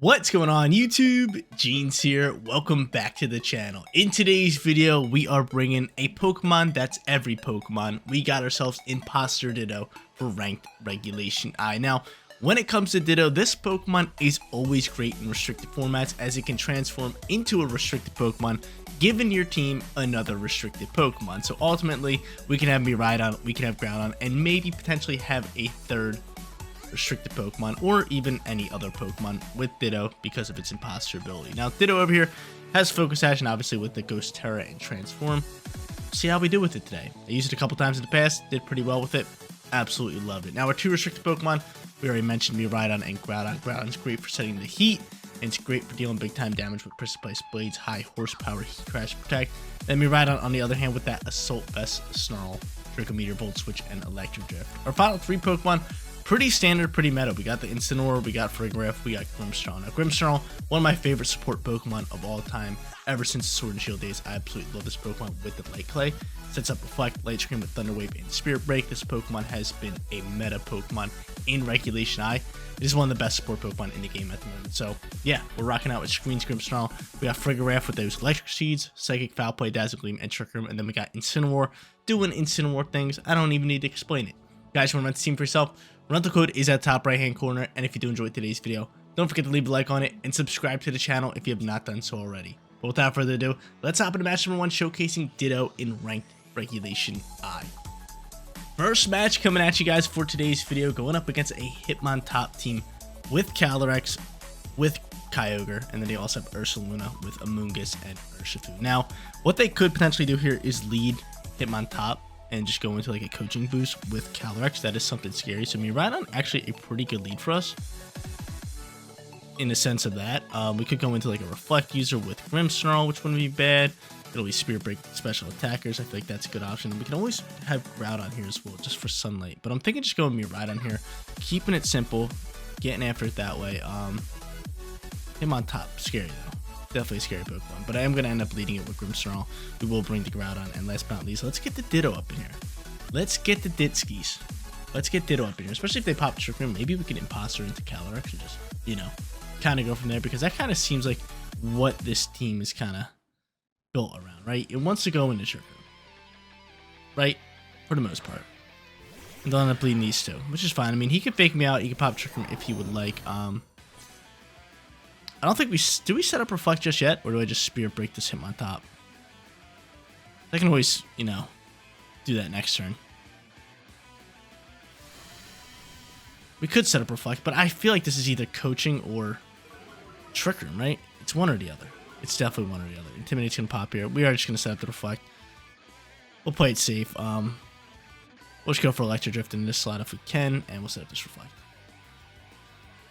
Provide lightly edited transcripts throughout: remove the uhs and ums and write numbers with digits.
What's going on YouTube? Jeans here. Welcome back to the channel. In today's video, we are bringing a Pokemon that's every Pokemon. We got ourselves Imposter Ditto for ranked Regulation I. Now, when it comes to Ditto, this Pokemon is always great in restricted formats as it can transform into a restricted Pokemon, giving your team another restricted Pokemon. So ultimately, we can have Miraidon, we can have Groudon, and maybe potentially have a third restricted Pokemon, or even any other Pokemon with Ditto because of its imposter ability. Now, Ditto over here has Focus Sash, and obviously with the Ghost Terra and Transform. See how we do with it today. I used it a couple times in the past, did pretty well with it. Absolutely loved it. Now, our two restricted Pokemon, we already mentioned Miraidon and Groudon. Groudon's great for setting the heat, and it's great for dealing big time damage with Precipice Blades, high horsepower, Heat Crash, Protect. Then Miraidon, on the other hand, with that Assault Vest, Snarl, Draco Meteor, Volt Switch, and Electric Drift. Our final three Pokemon, pretty standard, pretty meta. We got the Incineroar, we got Frigoraph, we got Grimmsnarl. Now, Grimmsnarl, one of my favorite support Pokemon of all time, ever since the Sword and Shield days. I absolutely love this Pokemon with the Light Clay. Sets up Reflect, Light Screen with Thunder Wave, and Spirit Break. This Pokemon has been a meta Pokemon in Regulation I. It is one of the best support Pokemon in the game at the moment. So, yeah, we're rocking out with Screens, Grimmsnarl. We got Frigoraph with those Electric Seeds, Psychic, Foul Play, Dazzle Gleam, and Trick Room. And then we got Incineroar doing Incineroar things. I don't even need to explain it. Guys, you want to run the team for yourself? Rental code is at the top right hand corner, and if you do enjoy today's video, don't forget to leave a like on it and subscribe to the channel if you have not done so already. But without further ado, let's hop into match number 1, showcasing Ditto in ranked Regulation I. First match coming at you guys for today's video, going up against a Hitmontop team with Calyrex, with Kyogre, and then they also have Ursaluna with Amoonguss and Urshifu. Now, what they could potentially do here is lead Hitmontop and just go into like a coaching boost with Calyrex. That is something scary. So Miraidon actually a pretty good lead for us in the sense of that. We could go into like a Reflect user with Grimmsnarl, which wouldn't be bad. It'll be Spirit Break special attackers. I feel like that's a good option. And we can always have Groudon here as well, just for Sunlight. But I'm thinking just going Miraidon here, keeping it simple, getting after it that way. Hitmontop, scary though. Definitely a scary Pokemon, but I am going to end up leading it with Grimmsnarl. We will bring the Groudon, and last but not least, let's get the Ditto up in here. Let's get the Ditskis. Let's get Ditto up in here, especially if they pop Trick Room. Maybe we can Imposter into Calyrex and just, you know, kind of go from there, because that kind of seems like what this team is kind of built around, right? It wants to go into Trick Room, right? For the most part. And they'll end up leading these two, which is fine. I mean, he could fake me out. He could pop Trick Room if he would like. I don't think do we set up Reflect just yet, or do I just Spirit Break this Hitmontop? I can always, you know, do that next turn. We could set up Reflect, but I feel like this is either coaching or Trick Room, right? It's one or the other. It's definitely one or the other. Intimidate's gonna pop here. We are just gonna set up the Reflect. We'll play it safe. We'll just go for Electric Drift in this slot if we can, and we'll set up this Reflect.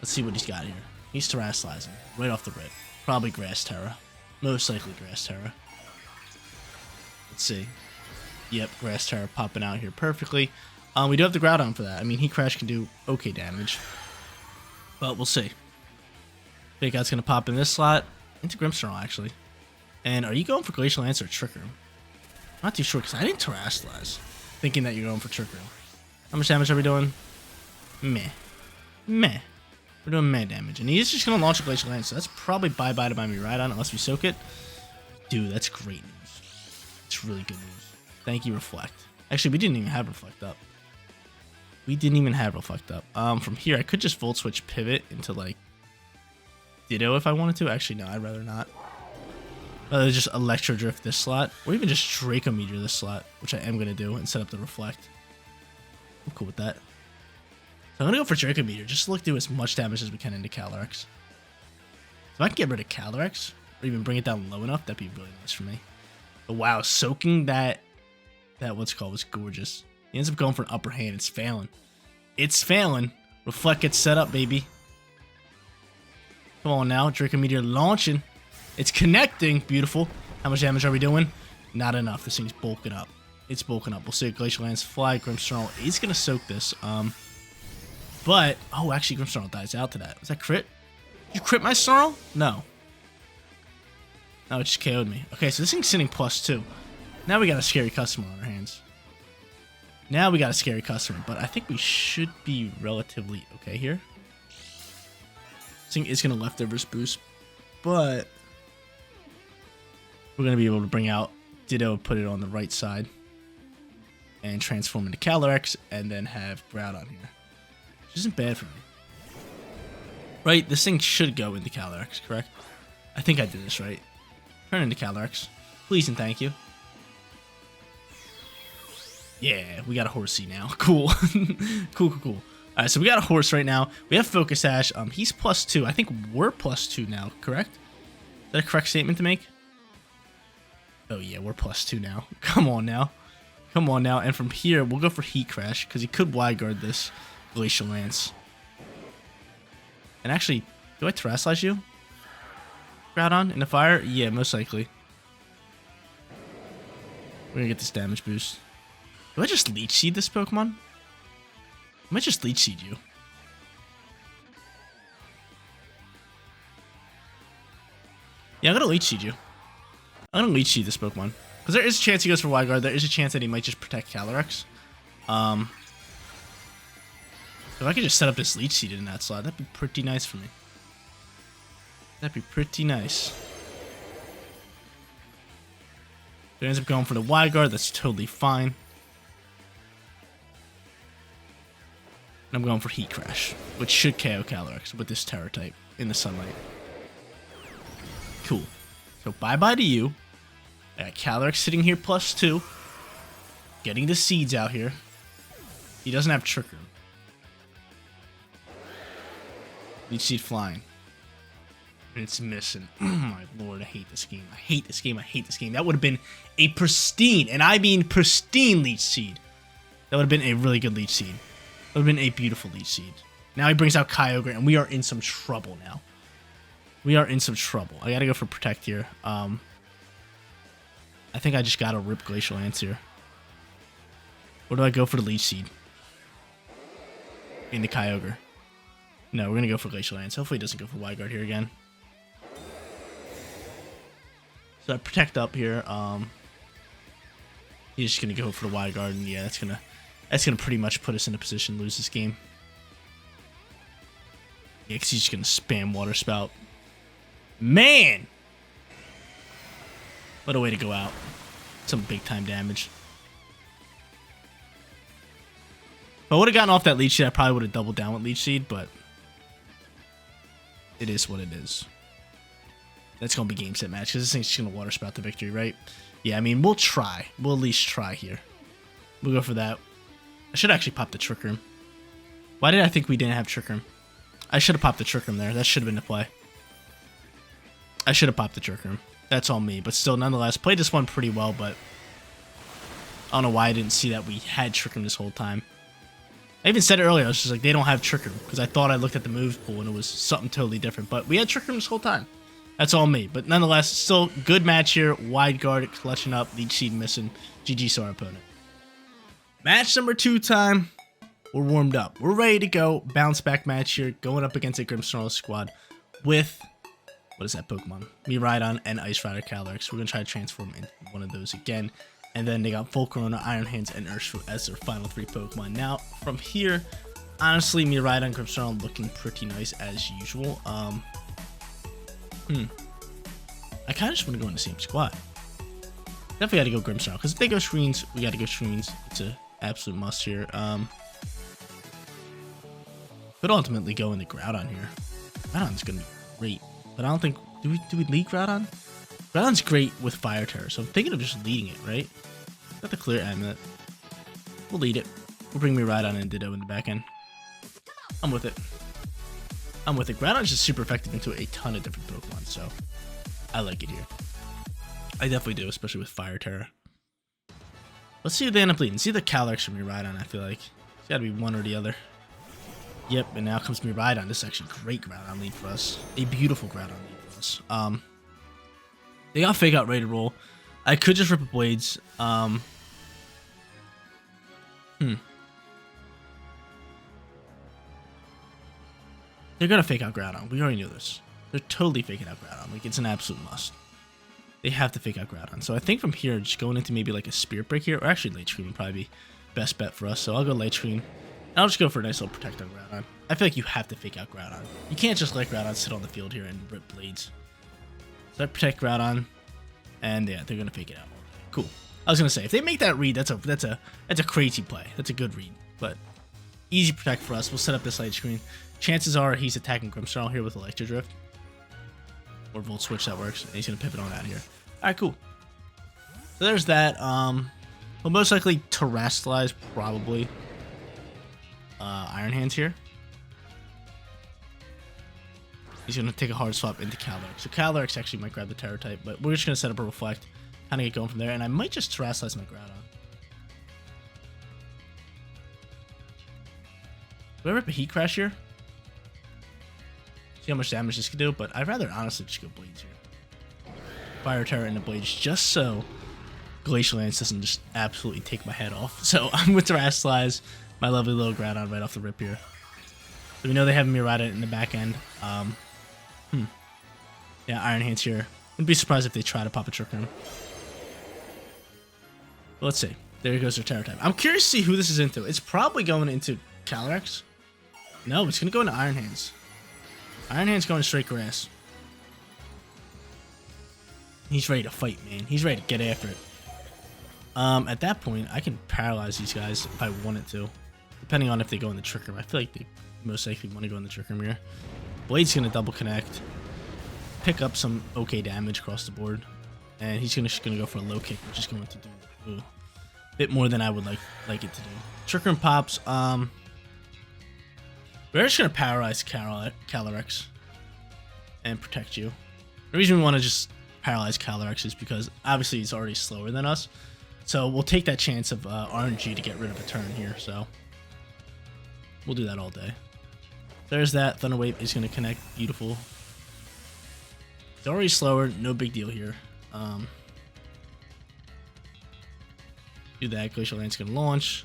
Let's see what he's got here. He's Terrastalizing right off the rip. Probably Grass Terra. Most likely Grass Terra. Let's see. Yep, Grass Terra popping out here perfectly. We do have the Groudon for that. I mean, Heat Crash can do okay damage. But we'll see. Fake Out's going to pop in this slot. Into Grimmsnarl, actually. And are you going for Glacial Lance or Trick Room? I'm not too sure, because I didn't Terrastalize. Thinking that you're going for Trick Room. How much damage are we doing? Meh. Meh. We're doing mad damage, and he's just going to launch a Glacial Lance, so that's probably bye-bye to my Miraidon unless we soak it. Dude, that's great news. It's really good news. Thank you, Reflect. Actually, we didn't even have Reflect up. We didn't even have Reflect up. From here, I could just Volt Switch pivot into, like, Ditto if I wanted to. Actually, no, I'd rather not. Rather just Electro Drift this slot, or even just Draco Meteor this slot, which I am going to do, and set up the Reflect. I'm cool with that. So I'm going to go for Draco Meteor, just to look to do as much damage as we can into Calyrex. If I can get rid of Calyrex, or even bring it down low enough, that'd be really nice for me. But wow, soaking that what's called was gorgeous. He ends up going for an upper hand. It's failing. It's failing. Reflect gets set up, baby. Come on now, Draco Meteor launching. It's connecting. Beautiful. How much damage are we doing? Not enough. This thing's bulking up. It's bulking up. We'll see a Glacial Lance fly. Grimmsnarl is going to soak this. But, oh, actually, Grimmsnarl dies out to that. Was that crit? Did you crit my Snarl? No. No, it just KO'd me. Okay, so this thing's sitting +2. Now we got a scary customer on our hands. Now we got a scary customer, but I think we should be relatively okay here. This thing is going to leftovers boost, but we're going to be able to bring out Ditto, put it on the right side, and transform into Calyrex, and then have Groudon here. Which isn't bad for me. Right, this thing should go into Calyrex, correct? I think I did this right. Turn into Calyrex. Please and thank you. Yeah, we got a Horsey now. Cool. Cool. Alright, so we got a horse right now. We have Focus Sash. He's +2. I think we're +2 now, correct? Is that a correct statement to make? Oh yeah, we're +2 now. Come on now. And from here, we'll go for Heat Crash, because he could Wide Guard this Glacial Lance. And actually, do I Terrasilize you? Groudon in the fire? Yeah, most likely. We're gonna get this damage boost. Do I just Leech Seed this Pokemon? I might just Leech Seed you. Yeah, I'm gonna Leech Seed you. I'm gonna Leech Seed this Pokemon. Because there is a chance he goes for Wide Guard. There is a chance that he might just protect Calyrex. If I could just set up this Leech Seed in that slot, that'd be pretty nice for me. That'd be pretty nice. If it ends up going for the Wide Guard, that's totally fine. And I'm going for Heat Crash, which should KO Calyrex with this Terra type in the sunlight. Cool. So bye-bye to you. I got Calyrex sitting here +2. Getting the seeds out here. He doesn't have Trick Room. Leech Seed flying. And it's missing. Oh my lord, I hate this game. I hate this game. That would have been a pristine, and I mean pristine Leech Seed. That would have been a really good Leech Seed. That would have been a beautiful Leech Seed. Now he brings out Kyogre, and we are in some trouble now. We are in some trouble. I gotta go for Protect here. I think I just gotta rip Glacial Lance here. Or do I go for the Leech Seed? Into Kyogre. No, we're gonna go for Glacial Lance. Hopefully he doesn't go for Wide Guard here again. So I Protect up here. He's just gonna go for the Wide Guard, and yeah, that's gonna pretty much put us in a position to lose this game. Yeah, because he's just gonna spam Water Spout. Man! What a way to go out. Some big time damage. If I would have gotten off that Leech Seed, I probably would have doubled down with Leech Seed, but it is what it is. That's going to be game set match, because this thing's just going to Water Spout the victory, right? Yeah, I mean, we'll try. We'll at least try here. We'll go for that. I should actually pop the Trick Room. Why did I think we didn't have Trick Room? I should have popped the Trick Room there. That should have been the play. I should have popped the Trick Room. That's all me. But still, nonetheless, played this one pretty well, but I don't know why I didn't see that we had Trick Room this whole time. I even said it earlier, I was just like, they don't have Trick Room, because I thought I looked at the moves pool and it was something totally different. But we had Trick Room this whole time. That's all me. But nonetheless, still good match here. Wide Guard clutching up, Leech Seed missing. GG to our opponent. Match number 2 time. We're warmed up. We're ready to go. Bounce back match here. Going up against a Grimmsnarl squad with, what is that Pokemon? Miraidon and Ice Rider Calyrex. We're going to try to transform into one of those again. And then they got Volcarona, Iron Hands, and Ursaluna as their final 3 Pokemon. Now, from here, honestly, Miraidon and Grimmsnarl looking pretty nice as usual. I kind of just want to go in the same squad. Definitely got to go Grimmsnarl, because if they go screens, we got to go screens. It's an absolute must here. Could ultimately go into Groudon here. Groudon's going to be great, but I don't think... Do we lead Groudon? Groudon's great with Fire Terror, so I'm thinking of just leading it, right? Got the clear amulet. We'll lead it. We'll bring Miraidon and Ditto in the back end. I'm with it. I'm with it. Groudon's just super effective into a ton of different Pokemon, so I like it here. I definitely do, especially with Fire Terror. Let's see who they end up leading. See the Calyrex or Miraidon, I feel like. It's got to be one or the other. Yep, and now comes Miraidon. This is actually a great Groudon lead for us. A beautiful Groudon lead for us. They got Fake Out ready to roll. I could just rip up Blades. They're gonna Fake Out Groudon. We already knew this. They're totally faking out Groudon. Like, it's an absolute must. They have to Fake Out Groudon. So I think from here, just going into maybe like a Spirit Break here, or actually Late Screen would probably be best bet for us. So I'll go Late Screen. I'll just go for a nice little protect on Groudon. I feel like you have to fake out Groudon. You can't just let Groudon sit on the field here and rip blades. So I protect Groudon, and yeah, they're gonna fake it out. Cool. I was gonna say if they make that read, that's a crazy play. That's a good read, but easy protect for us. We'll set up this light screen. Chances are he's attacking Grimmsnarl here with Electro Drift or Volt Switch. That works. And he's gonna pivot on out here. All right, cool. So there's that. We'll most likely Terrastallize probably Iron Hands here. He's going to take a hard swap into Calyrex. So Calyrex actually might grab the Terror type, but we're just going to set up a Reflect, kind of get going from there, and I might just Terrastallize my Groudon. Do I rip a Heat Crash here? See how much damage this could do, but I'd rather honestly just go Blades here. Fire Terror into Blades just so Glacial Lance doesn't just absolutely take my head off. So I'm with Terrastallize my lovely little Groudon right off the rip here. So we know they have Miraidon in the back end. Yeah, Iron Hands here. Wouldn't be surprised if they try to pop a Trick Room. But let's see. There goes their Terror type. I'm curious to see who this is into. It's probably going into Calyrex. No, it's going to go into Iron Hands. Iron Hands going straight Grass. He's ready to fight, man. He's ready to get after it. At that point, I can paralyze these guys if I wanted to. Depending on if they go in the Trick Room. I feel like they most likely want to go in the Trick Room here. Blade's going to double connect. Pick up some okay damage across the board. And he's just going to go for a low kick, which is going to do a bit more than I would like it to do. Trick Room pops. We're just going to paralyze Calyrex and protect you. The reason we want to just paralyze Calyrex is because obviously he's already slower than us. So we'll take that chance of RNG to get rid of a turn here. So we'll do that all day. There's that. Thunder Wave is going to connect. Beautiful. It's already slower. No big deal here. Do that. Glacial Lance going to launch.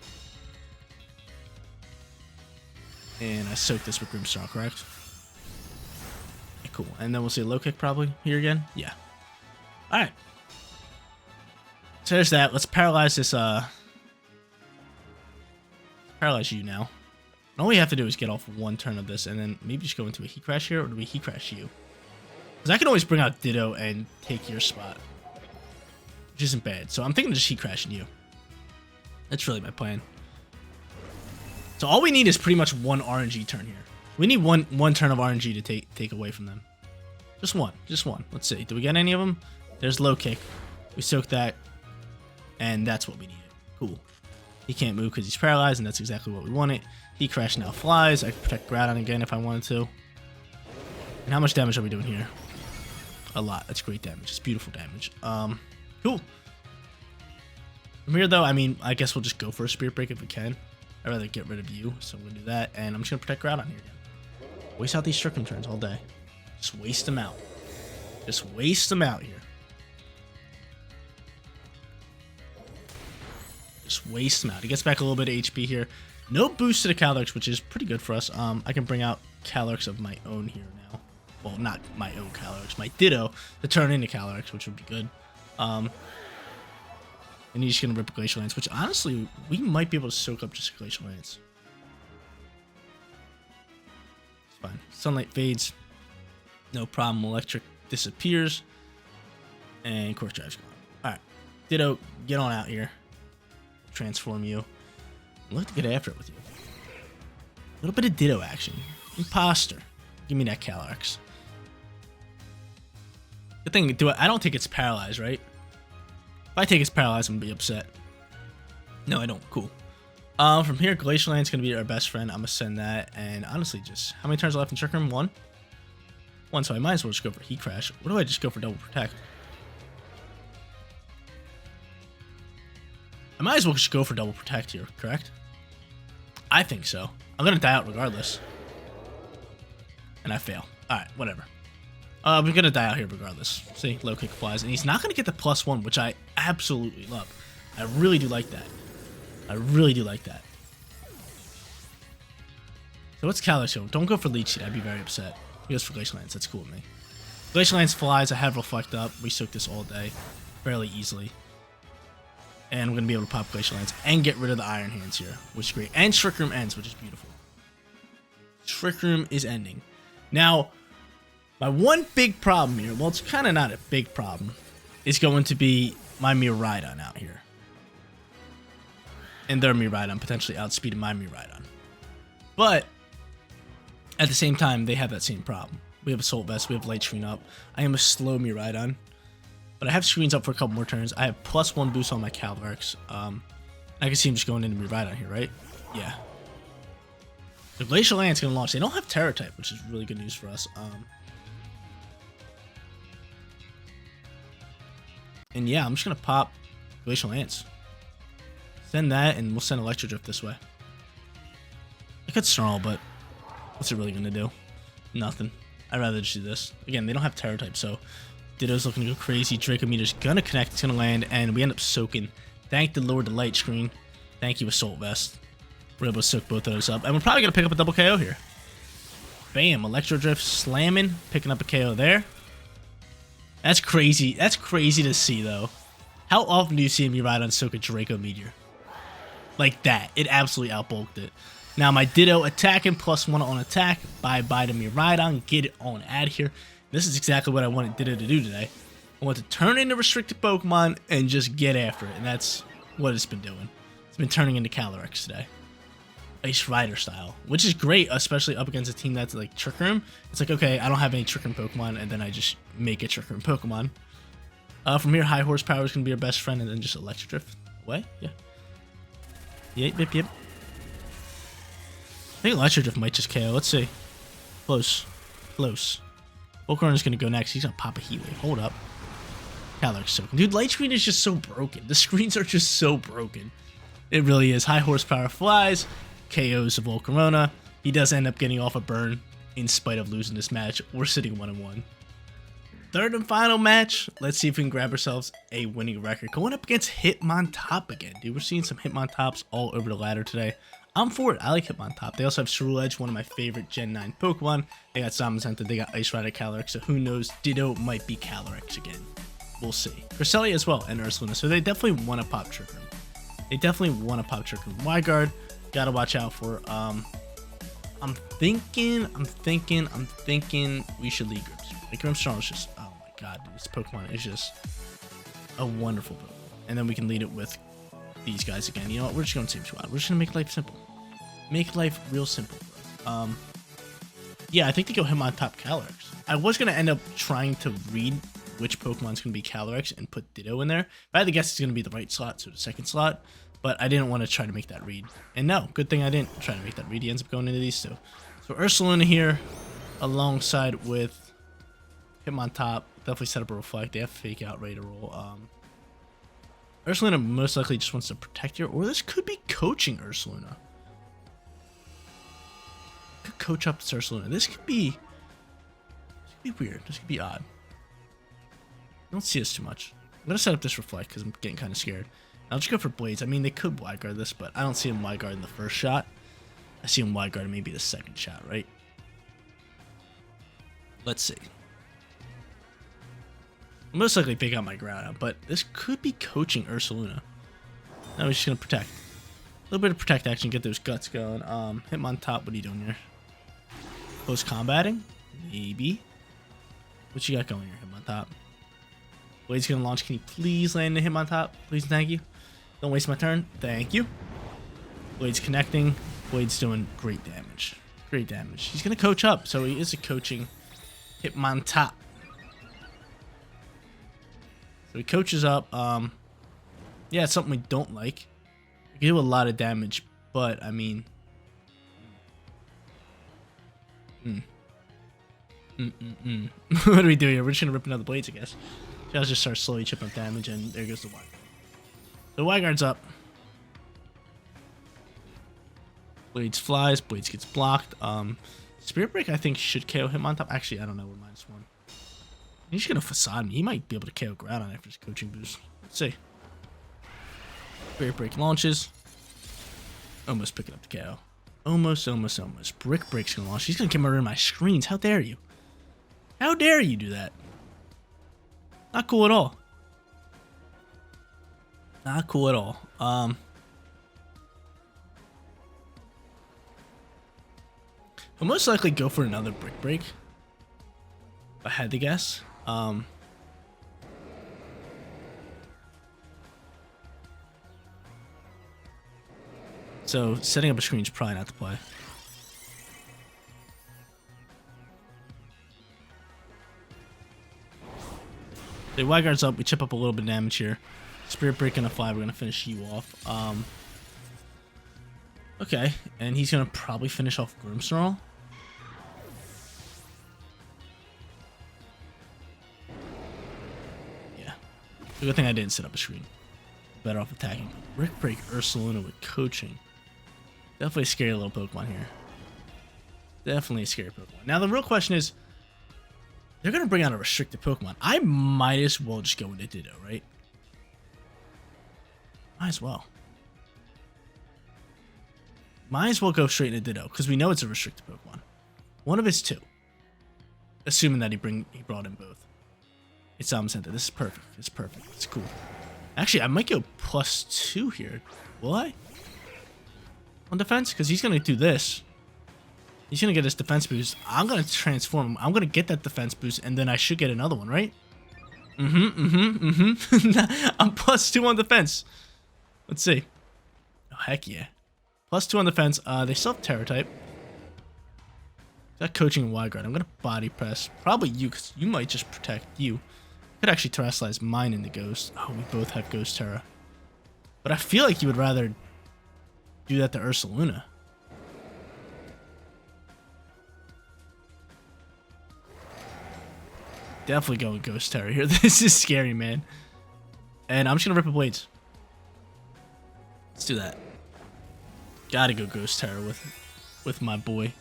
And I soak this with Grimmsnarl, correct? Okay, cool. And then we'll see a low kick probably here again. Yeah. Alright. So there's that. Let's paralyze this, paralyze you now. And all we have to do is get off one turn of this and then maybe just go into a Heat Crash here, or do we Heat Crash you? Because I can always bring out Ditto and take your spot, which isn't bad. So I'm thinking of just Heat Crashing you. That's really my plan. So all we need is pretty much one RNG turn here. We need one turn of RNG to take away from them. Just one. Just one. Let's see. Do we get any of them? There's low kick. We soak that. And that's what we needed. Cool. He can't move because he's paralyzed, and that's exactly what we wanted. Heat Crash now flies. I can protect Groudon again if I wanted to. And how much damage are we doing here? A lot. That's great damage. It's beautiful damage. Cool. From here, though, I mean, I guess we'll just go for a Spirit Break if we can. I'd rather get rid of you, so I'm going to do that. And I'm just going to protect Groudon here again. Waste out these Trick Room turns all day. Just waste them out. Just waste them out here. Just waste them out. He gets back a little bit of HP here. No boost to the Calyrex, which is pretty good for us. I can bring out Calyrex of my own here now. Well, not my own Calyrex. My Ditto to turn into Calyrex, which would be good. And he's going to rip a Glacial Lance, which honestly, we might be able to soak up just a Glacial Lance. It's fine. Sunlight fades. No problem. Electric disappears. And Quick Drive's gone. Alright. Ditto, get on out here. Transform you. I'd love to get after it with you. A little bit of Ditto action. Imposter. Give me that Calyrex. Good thing, I don't think it's paralyzed, right? If I take it's paralyzed, I'm going to be upset. No, I don't. Cool. From here, Glacial Lance is going to be our best friend. I'm going to send that. And honestly, just how many turns are left in Trick Room? One, so I might as well just go for Heat Crash. What do I just go for Double Protect? I might as well just go for Double Protect here, correct? I think so. I'm going to die out regardless. And I fail. Alright, whatever. We're going to die out here regardless. See, low kick flies. And he's not going to get the +1, which I absolutely love. I really do like that. I really do like that. So what's Calyrex doing? Don't go for Leech Seed. I'd be very upset. He goes for Glacial Lance. That's cool with me. Glacial Lance flies. I have Reflect up. We soak this all day. Fairly easily. And we're going to be able to pop Glacial Lance and get rid of the Iron Hands here, which is great. And Trick Room ends, which is beautiful. Trick Room is ending. Now, my one big problem here, well, it's kind of not a big problem, is going to be my Miraidon out here. And their Miraidon potentially outspeeding my Miraidon. But, at the same time, they have that same problem. We have Assault Vest, we have Light Screen up. I am a slow Miraidon. But I have screens up for a couple more turns. I have +1 boost on my Calyrex. I can see him just going into Miraidon here, right? Yeah. The Glacial Lance is going to launch. They don't have Terra type, which is really good news for us. And yeah, I'm just going to pop Glacial Lance. Send that, and we'll send Electro Drift this way. I could Snarl, but what's it really going to do? Nothing. I'd rather just do this. Again, they don't have Terra type, so Ditto's looking to go crazy. Draco Meter's gonna connect, it's gonna land, and we end up soaking. Thank the Lord, the Light Screen. Thank you, Assault Vest. We're able to soak both of those up, and we're probably gonna pick up a double KO here. Bam, Electro Drift slamming, picking up a KO there. That's crazy. That's crazy to see, though. How often do you see Miraidon soak a Draco Meteor? Like that. It absolutely outbulked it. Now, my Ditto attacking, +1 on attack. Bye-bye to Miraidon. Get it on out of here. This is exactly what I wanted Ditto to do today. I want to turn into restricted Pokemon and just get after it. And that's what it's been doing. It's been turning into Calyrex today. Ice Rider style. Which is great, especially up against a team that's like Trick Room. It's like, okay, I don't have any Trick Room Pokemon, and then I just make a Trick Room Pokemon. From here, High Horsepower is going to be our best friend, and then just Electro Drift away. Yeah. Yep. I think Electro Drift might just KO. Let's see. Close. Volcarona is going to go next. He's going to pop a Heat Wave. Hold up. Calyrex soaking. Dude, Light Screen is just so broken. The screens are just so broken. It really is. High Horsepower flies. KOs of Volcarona. He does end up getting off a burn in spite of losing this match. We're sitting 1-1. Third and final match. Let's see if we can grab ourselves a winning record. Going up against Hitmontop again. Dude, we're seeing some Hitmontops all over the ladder today. I'm for it. I like Hitmontop. They also have Ceruledge, one of my favorite Gen 9 Pokemon. They got Zamazenta, they got Ice Rider Calyrex, so who knows, Ditto might be Calyrex again. We'll see. Cresselia as well, and Ursaluna, so they definitely want to pop Trick Room. Wyguard, gotta watch out for. I'm thinking we should lead Grimmsnarl. Like, Grimmsnarl is just, oh my god, dude, this Pokemon is just a wonderful Pokemon. And then we can lead it with these guys again. You know what? We're just going to same squad. We're just going to make life simple. Make life real simple, bro. Yeah, I think they go Hitmontop Calyrex. I was going to end up trying to read which Pokemon's going to be Calyrex and put Ditto in there. If I had to guess, it's going to be the right slot, so the second slot. But I didn't want to try to make that read. And no, good thing I didn't try to make that read. He ends up going into these two. So Ursaluna here, alongside with Hitmontop. Definitely set up a Reflect. They have Fake Out ready to roll. Ursaluna most likely just wants to protect here, or this could be coaching Ursaluna. Could coach up this Ursaluna. This could be weird. This could be odd. I don't see this too much. I'm gonna set up this Reflect because I'm getting kind of scared. I'll just go for Blades. I mean, they could Wide Guard this, but I don't see him Wide Guard in the first shot. I see him Wide Guard maybe the second shot, right? Let's see. Most likely pick out my Groudon, but this could be coaching Ursaluna. Now we're just going to protect. A little bit of protect action, get those guts going. Hitmontop, what are you doing here? Close combating? Maybe. What you got going here, Hitmontop? Blade's going to launch. Can you please land the Hitmontop? Please and thank you. Don't waste my turn. Thank you. Blade's connecting. Blade's doing great damage. Great damage. He's going to coach up, so he is a coaching Hitmontop. So he coaches up. Yeah, it's something we don't like. We can do a lot of damage, but I mean, what do we do here? We're just gonna rip another Blades, I guess. So I'll just start slowly chipping up damage, and there goes the Wyguard. So Wyguard's up. Blades flies. Blades gets blocked. Spirit Break I think should KO him on top. Actually, I don't know. We're -1. He's gonna Facade me. He might be able to KO Groudon after his coaching boost. Let's see. Spirit Break launches. Almost picking up the KO. Almost. Brick Break's gonna launch. He's gonna come around my screens. How dare you? How dare you do that? Not cool at all. Not cool at all. I'll most likely go for another Brick Break, if I had to guess. So setting up a screen is probably not the play. The Wide Guard's up, we chip up a little bit of damage here. Spirit Break and a 5, we're gonna finish you off. Okay, and he's gonna probably finish off Grimmsnarl. Yeah. Good thing I didn't set up a screen. Better off attacking. Brick Break Ursaluna with coaching. Definitely a scary little Pokemon here. Definitely a scary Pokemon. Now the real question is, they're gonna bring out a restricted Pokemon. I might as well just go into Ditto, right? Might as well. Might as well go straight into Ditto, because we know it's a restricted Pokemon. One of his two. Assuming that he brought in both. It's Center. This is perfect. It's perfect. It's cool. Actually, I might go +2 here. Will I? On defense? Because he's going to do this. He's going to get his defense boost. I'm going to transform him. I'm going to get that defense boost, and then I should get another one, right? I'm +2 on defense. Let's see. Oh, heck yeah. +2 on defense. They still have Terror type. That coaching and Wide Guard. I'm going to body press. Probably you, because you might just protect you. Could actually terrestrialize mine into Ghost. Oh, we both have Ghost Terra. But I feel like you would rather do that to Ursaluna. Definitely go with Ghost Terra here. This is scary, man. And I'm just going to rip the blades. Let's do that. Gotta go Ghost Terra with my boy.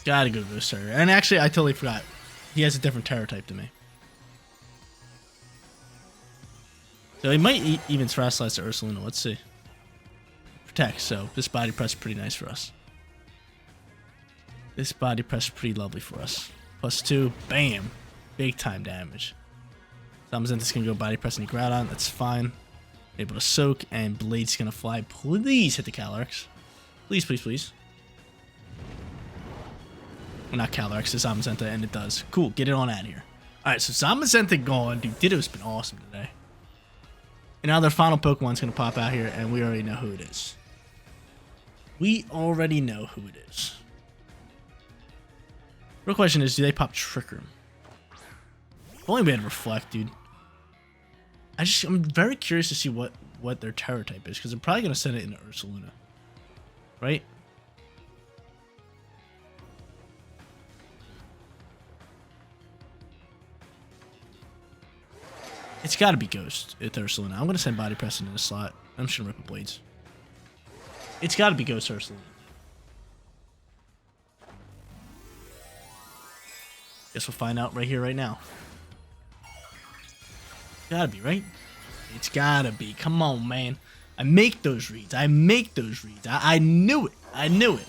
Gotta go Ghost Terra. And actually, I totally forgot. He has a different Terror type to me. So he might even terrestrialize to Ursaluna. Let's see. Protect. So this body press is pretty nice for us. This body press is pretty lovely for us. +2. Bam. Big time damage. Zamazenta's gonna go body press into Groudon. That's fine. Able to soak, and Blade's gonna fly. Please hit the Calyrex. Please, please, please. Well, not Calyrex, it's Zamazenta, and it does. Cool, get it on out of here. Alright, so Zamazenta gone. Dude, Ditto's been awesome today. And now their final Pokemon's gonna pop out here, and we already know who it is. We already know who it is. Real question is, do they pop Trick Room? If only we had Reflect, dude. I'm very curious to see what their Terror type is, because they're probably gonna send it into Ursaluna. Right? It's gotta be Ghost at Ursaluna. I'm gonna send Body Press into the slot. I'm just gonna rip the blades. It's gotta be Ghost Ursaluna. Guess we'll find out right here, right now. Gotta be, right? It's gotta be. Come on, man. I make those reads. I make those reads. I knew it. I knew it.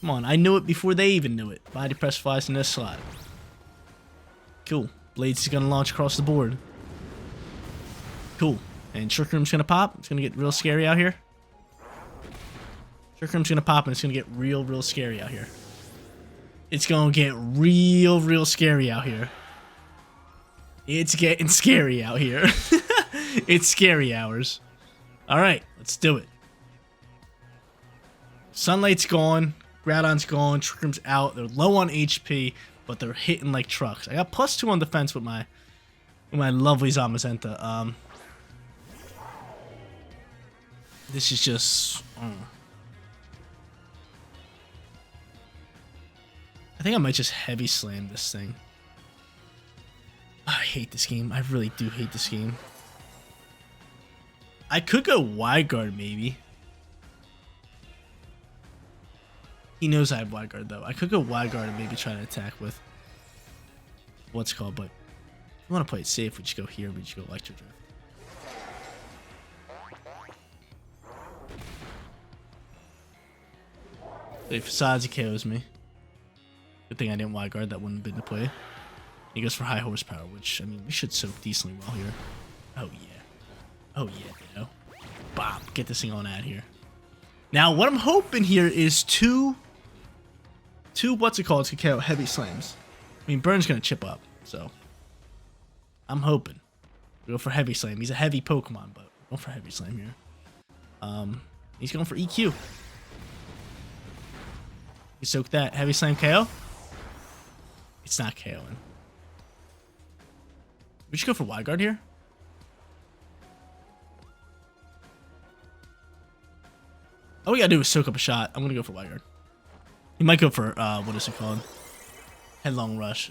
Come on. I knew it before they even knew it. Body press flies in this slot. Cool. Blades is gonna launch across the board. Cool. And Trick Room's gonna pop. It's gonna get real scary out here. Trick Room's gonna pop, and it's gonna get real scary out here. It's gonna get real scary out here. It's getting scary out here. It's scary hours. Alright, let's do it. Sunlight's gone. Groudon's gone. Trick Room's out. They're low on HP, but they're hitting like trucks. I got +2 on defense with my lovely Zamazenta. This is just... I think I might just heavy slam this thing. I hate this game. I really do hate this game. I could go Wide Guard, maybe. He knows I have Wide Guard, though. I could go Wide Guard and maybe try to attack with what's called, but if you want to play it safe, we just go here, we just go Electric Drift. If Facades, he KOs me. Good thing I didn't Wide Guard, that wouldn't have been the play. He goes for high horsepower, which, I mean, we should soak decently well here. Oh, yeah. Oh yeah, Ditto. Bop. Get this thing on out of here. Now, what I'm hoping here is two what's it called? To KO heavy slams. I mean, Burn's gonna chip up, so I'm hoping. We go for heavy slam. He's a heavy Pokemon, but go for heavy slam here. He's going for EQ. You soak that heavy slam KO. It's not KOing. We should go for wide guard here. All we gotta do is soak up a shot. I'm gonna go for wide guard. He might go for what is it called? Headlong rush.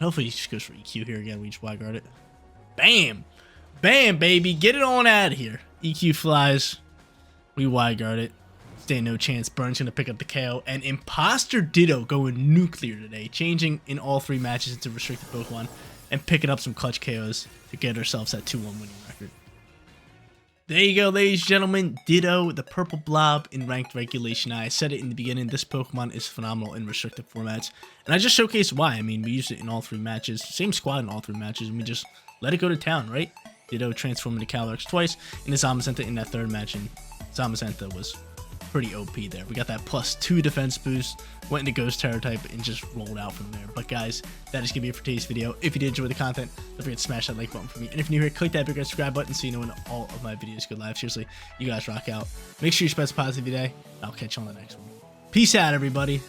Hopefully he just goes for EQ here again. We just wide guard it. Bam! Bam, baby! Get it on out of here. EQ flies. We wide guard it. Stand no chance. Burn's gonna pick up the KO. And Imposter Ditto going nuclear today. Changing in all 3 matches into restricted Pokemon. And picking up some clutch KOs to get ourselves that 2-1 winning record. There you go, ladies and gentlemen. Ditto, the purple blob in ranked regulation. I said it in the beginning, this Pokemon is phenomenal in restricted formats. And I just showcased why. I mean, we used it in all 3 matches. Same squad in all 3 matches, and we just let it go to town, right? Ditto transformed into Calyrex twice, and the Zamazenta in that 3rd match, and Zamazenta was pretty OP there. We got that +2 defense boost, went into Ghost Terror type, and just rolled out from there. But guys, that is going to be it for today's video. If you did enjoy the content, don't forget to smash that like button for me. And if you're new here, click that big red subscribe button so you know when all of my videos go live. Seriously, you guys rock out. Make sure you spread some positive today. I'll catch you on the next one. Peace out, everybody.